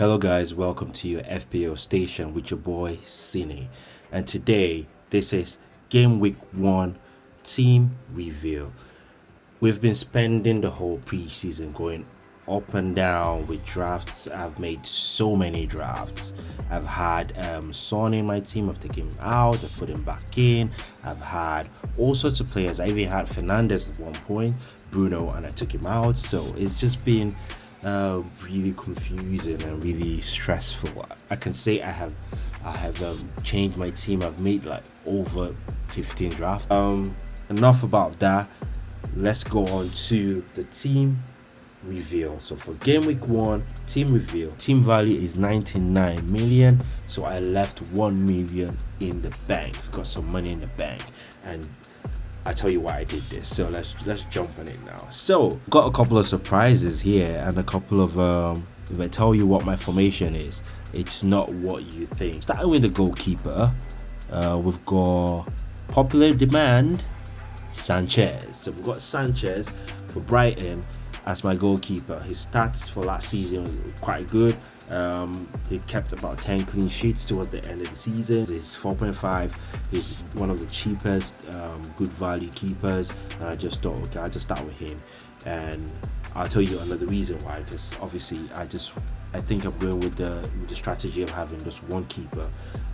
Hello guys, welcome to your FPL station with your boy Cine. And today, this is Game Week 1 Team Review. We've been spending the whole preseason going up and down with drafts. I've made so many drafts. I've had Son in my team. I've taken him out. I've put him back in. I've had all sorts of players. I even had Fernandez at one point, Bruno, and I took him out. So it's just been really confusing and really stressful. I can say I have changed my team. I've made like over 15 drafts. Enough about that. Let's go on to the team reveal. So for game week 1 team reveal, team value is 99 million, so I left 1 million in the bank. Got some money in the bank, and I'll tell you why I did this. So let's jump on it now. So got a couple of surprises here and a couple of if I tell you what my formation is, it's not what you think. Starting with the goalkeeper, we've got popular demand Sanchez. So we've got Sanchez for Brighton as my goalkeeper. His stats for last season were quite good. He kept about 10 clean sheets towards the end of the season. He's 4.5. He's one of the cheapest good value keepers, and I just thought, okay, I'll just start with him. And I'll tell you another reason why, because obviously I think I'm going with the strategy of having just one keeper.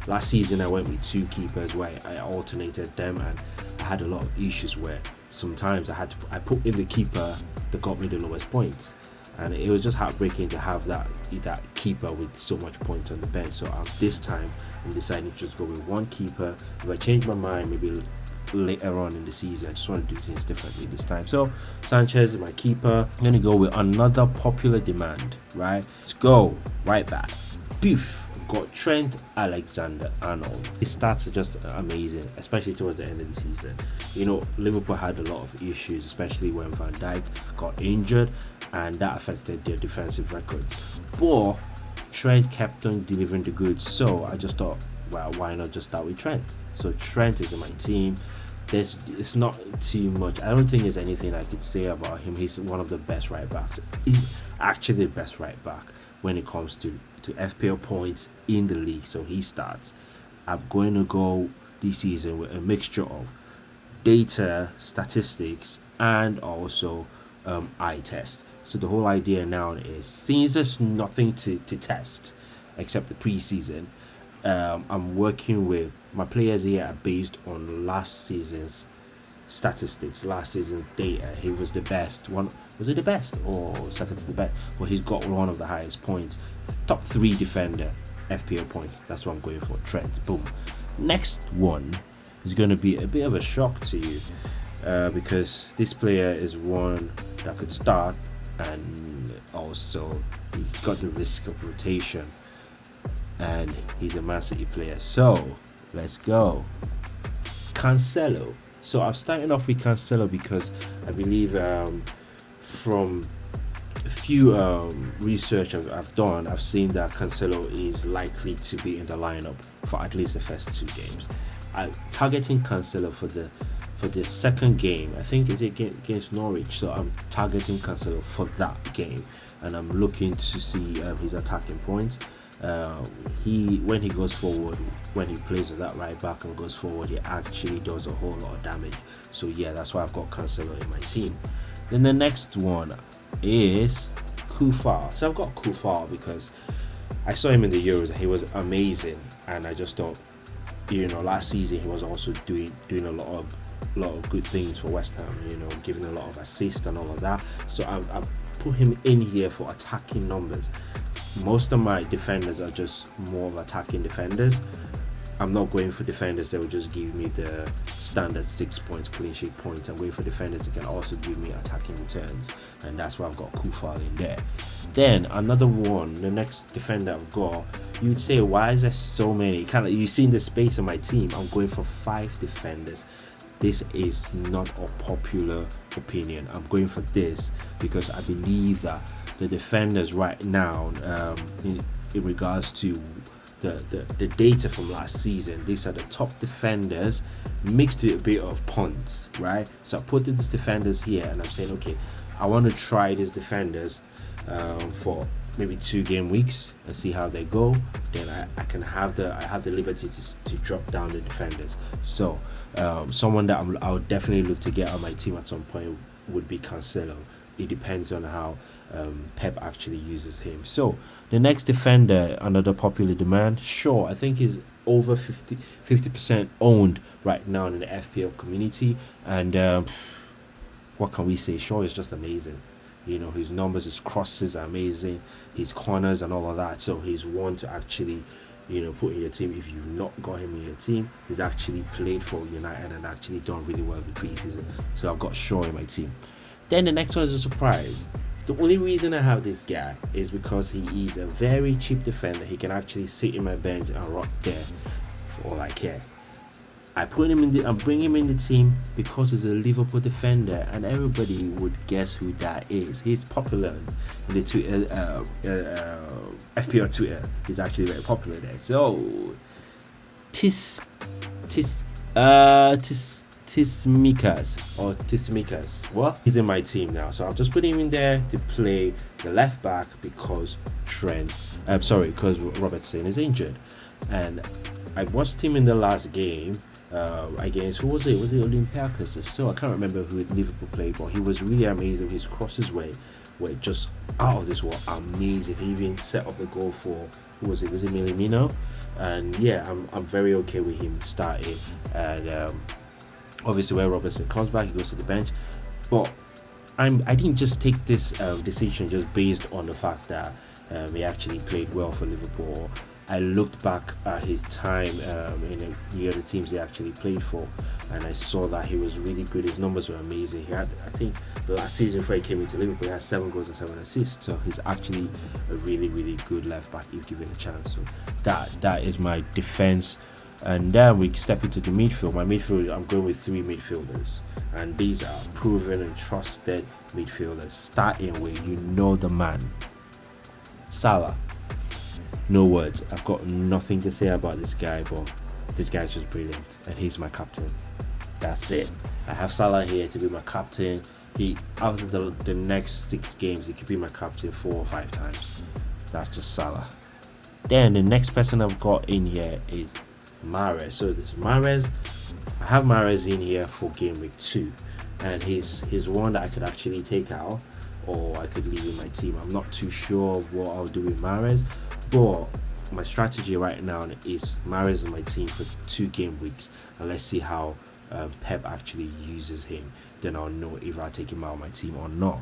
Last season I went with 2 keepers where I alternated them, and I had a lot of issues where sometimes I put in the keeper that got me the lowest points, and it was just heartbreaking to have that keeper with so much points on the bench. So this time I'm deciding to just go with one keeper. If I change my mind maybe later on in the season, I just want to do things differently this time. So Sanchez is my keeper. I'm gonna go with another popular demand, right? Let's go right back. Beef. We've got Trent Alexander-Arnold. His stats are just amazing, especially towards the end of the season. You know, Liverpool had a lot of issues, especially when Van Dijk got injured, and that affected their defensive record. But Trent kept on delivering the goods, so I just thought, well, why not just start with Trent? So Trent is in my team. It's not too much. I don't think there's anything I could say about him. He's one of the best right backs. He's actually the best right back when it comes to FPL points in the league. So he starts. I'm going to go this season with a mixture of data, statistics, and also eye test. So the whole idea now is, since there's nothing to test except the preseason, I'm working with my players here are based on last season's statistics, last season's data. He was the best one. Was he the best or second to the best? Well, he's got one of the highest points, top 3 defender FPL points. That's what I'm going for. Trent. Boom. Next one is going to be a bit of a shock to you, because this player is one that could start, and also he's got the risk of rotation, and he's a Man City player. So let's go. Cancelo. So I'm starting off with Cancelo because I believe from a few research I've done, I've seen that Cancelo is likely to be in the lineup for at least the first 2 games. I'm targeting Cancelo for the second game. I think it's against Norwich, so I'm targeting Cancelo for that game, and I'm looking to see his attacking points. When he goes forward, when he plays with that right back and goes forward, he actually does a whole lot of damage. So yeah, that's why I've got Cancelo in my team. Then the next one is Kufar. So I've got Kufar because I saw him in the Euros and he was amazing, and I just thought, you know, last season he was also doing a lot of good things for West Ham, you know, giving a lot of assists and all of that. So I've put him in here for attacking numbers. Most of my defenders are just more of attacking defenders. I'm not going for defenders that will just give me the standard 6 points, clean sheet points. I'm going for defenders that can also give me attacking returns, and that's why I've got Kufal in there. Then another one, the next defender I've got, you'd say, why is there so many? You've seen the space on my team. I'm going for 5 defenders. This is not a popular opinion. I'm going for this because I believe that the defenders right now, in regards to the data from last season, these are the top defenders mixed with a bit of punts, right? So I put these defenders here, and I'm saying, okay, I want to try these defenders for maybe 2 game weeks and see how they go. Then I have the liberty to drop down the defenders. So someone that I would definitely look to get on my team at some point would be Cancelo. It depends on how Pep actually uses him. So the next defender, another popular demand, sure, I think is over 50% owned right now in the FPL community. And what can we say? Shaw is just amazing. You know, his numbers, his crosses are amazing, his corners and all of that. So he's one to actually, you know, put in your team. If you've not got him in your team, he's actually played for United and actually done really well in preseason. So I've got Shaw in my team. Then the next one is a surprise. The only reason I have this guy is because he is a very cheap defender. He can actually sit in my bench and rock there for all I care. I bring him in the team because he's a Liverpool defender, and everybody would guess who that is. He's popular in the Twitter, FPL Twitter. He's actually very popular there. So, Tismikas. What? He's in my team now, so I'll just put him in there to play the left back because because Robertson is injured, and I watched him in the last game. Against who was it? Was it Olympiacos? So I can't remember who Liverpool played, but he was really amazing. His crosses were just out of this world, amazing. He even set up the goal for who was it? Was it Milamino? And yeah, I'm very okay with him starting. And obviously, when Robertson comes back, he goes to the bench. But I didn't just take this decision just based on the fact that he actually played well for Liverpool. I looked back at his time in the other teams he actually played for, and I saw that he was really good. His numbers were amazing. He had, I think, the last season before he came into Liverpool, he had 7 goals and 7 assists. So he's actually a really, really good left back if given a chance. So that is my defense. And then we step into the midfield. My midfield, I'm going with 3 midfielders, and these are proven and trusted midfielders. Starting with, you know, the man, Salah. No words. I've got nothing to say about this guy, but this guy's just brilliant, and he's my captain. That's it. I have Salah here to be my captain. He, after the next 6 games, he could be my captain 4 or 5 times. That's just Salah. Then the next person I've got in here is Mahrez. So this Mahrez, I have Mahrez in here for game week 2, and he's one that I could actually take out, or I could leave in my team. I'm not too sure of what I'll do with Mahrez, but my strategy right now is Mahrez in my team for 2 game weeks, and let's see how Pep actually uses him. Then I'll know if I take him out of my team or not.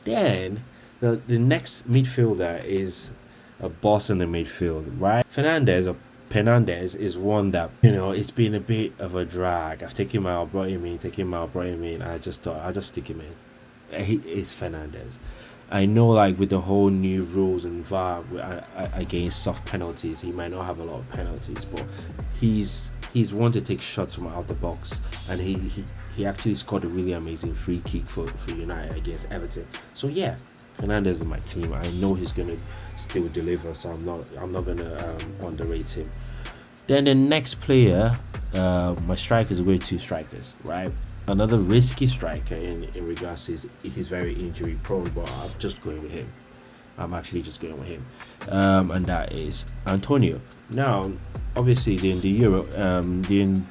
Then the next midfielder is a boss in the midfield, right? Fernandez is one that, you know, it's been a bit of a drag. I've taken him out, brought him in. I just thought I'll just stick him in. It's Fernandez. I know, like, with the whole new rules and VAR against soft penalties, he might not have a lot of penalties, but he's one to take shots from out the box, and he actually scored a really amazing free kick for United against Everton. So yeah, Fernandez is my team. I know he's gonna still deliver, so I'm not gonna underrate him. Then the next player, my strikers are going 2 strikers, right? Another risky striker in regards to he's very injury prone, but I'm just going with him. I'm actually just going with him, and that is Antonio. Now, obviously, they're in the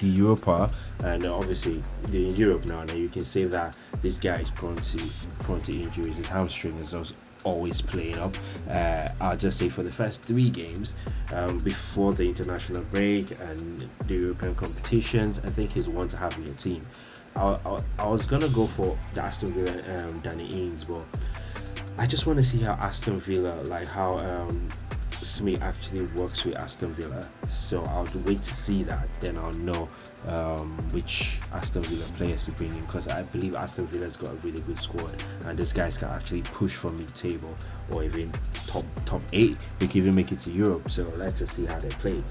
Europa, and obviously they're in Europe now. Now you can say that this guy is prone to injuries. His hamstring is always playing up. I'll just say for the first 3 games before the international break and the European competitions, I think he's one to have in your team. I was gonna go for the Aston Villa Danny Ings, but I just want to see how Aston Villa, like how Smith actually works with Aston Villa. So I'll wait to see that, then I'll know which Aston Villa players to bring in, because I believe Aston Villa's got a really good squad, and these guys can actually push for mid-table or even top 8. They can even make it to Europe. So let's just see how they play.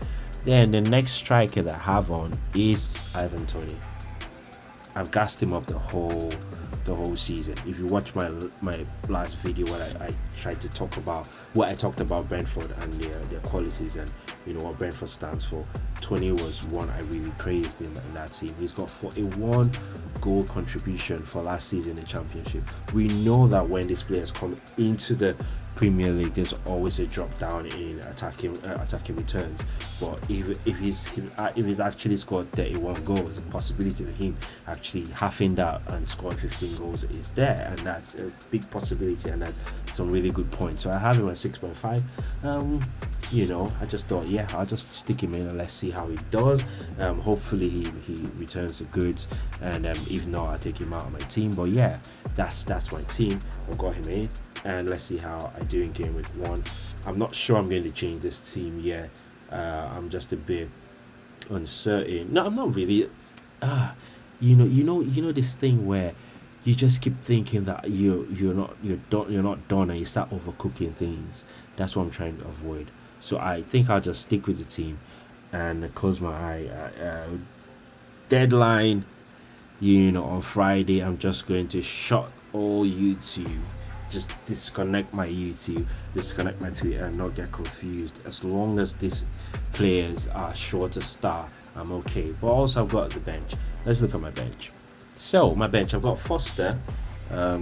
Then the next striker that I have on is Ivan Toney. I've gassed him up the whole season. If you watch my last video where I tried to talk about what I talked about Brentford and their qualities and, you know, what Brentford stands for, Toney was one I really praised in that team. He's got 41 goal contribution for last season in the Championship. We know that when these players come into the Premier League, there's always a drop down in attacking returns. But if he's actually scored 31 goals, the possibility of him actually halving that and scoring 15 goals is there, and that's a big possibility, and that's some really good points. So I have him at 6.5. I just thought, I'll just stick him in and let's see how he does. Hopefully he returns the goods, and if not, I'll take him out of my team. But yeah, that's my team. I got him in, and let's see how I do in game week 1. I'm not sure I'm going to change this team yet. I'm just a bit uncertain. No, I'm not really. This thing where you just keep thinking that you're not done, and you start overcooking things. That's what I'm trying to avoid. So I think I'll just stick with the team and close my eye. Deadline, on Friday, I'm just going to shut all YouTube. Just disconnect my YouTube, disconnect my Twitter, and not get confused. As long as these players are sure to start, I'm okay. But also, I've got the bench. Let's look at my bench. So my bench, I've got Foster,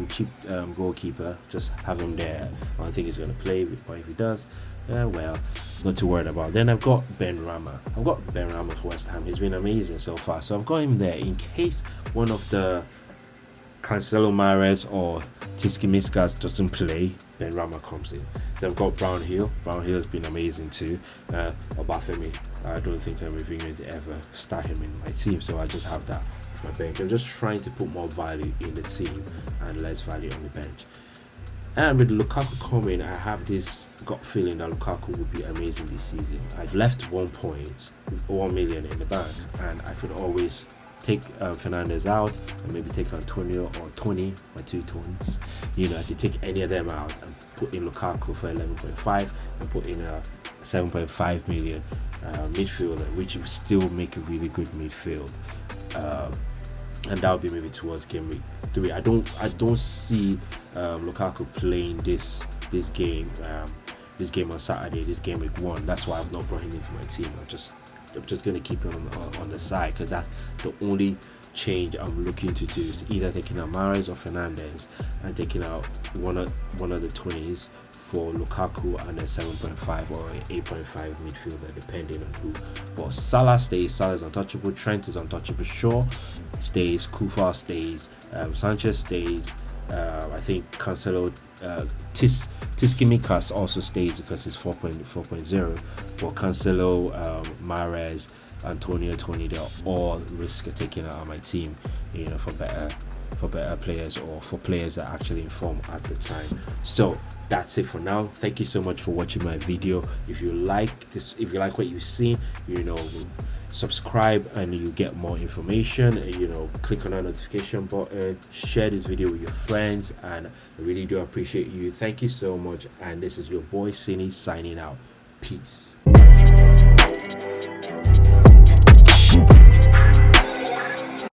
cheap goalkeeper. Just have him there. I don't think he's going to play, but if he does, not too worried about. Then I've got Ben Rama. I've got Ben Rama for West Ham. He's been amazing so far. So I've got him there in case one of the Cancelo, Mahrez or Tiskimiskas doesn't play, then Rama comes in. Then I've got Brownhill. Brownhill has been amazing too. Obafemi, I don't think I'm even going to ever start him in my team, so I just have that as my bench. I'm just trying to put more value in the team and less value on the bench. And with Lukaku coming, I have this gut feeling that Lukaku will be amazing this season. I've left 1 million in the bank, and I could always take Fernandez out and maybe take Antonio or Tony, my two Tonys. I could take any of them out and put in Lukaku for 11.5 and put in a 7.5 million midfielder, which will still make a really good midfield. And that would be maybe towards game week 3. I don't see Lukaku playing this game on Saturday, this game week 1. That's why I've not brought him into my team. I'm just going to keep him on the side, because that's the only change I'm looking to do, is either taking out Mahrez or Fernandez and taking out one of the 20s for Lukaku and a 7.5 or 8.5 midfielder, depending on who. But Salah stays. Salah's untouchable. Trent is untouchable. Shaw stays. Kufa stays. Sanchez stays. I think Cancelo, Tiskimikas also stays because it's 4.0. But Cancelo, Mahrez, Antonio, Tony, they're all risk of taking out of my team, for better players or for players that are actually in form at the time. So that's it for now. Thank you so much for watching my video. If you like this, if you like what you've seen, subscribe and you get more information. Click on that notification button, share this video with your friends, and I really do appreciate you. Thank you so much, and this is your boy Cine signing out. Peace.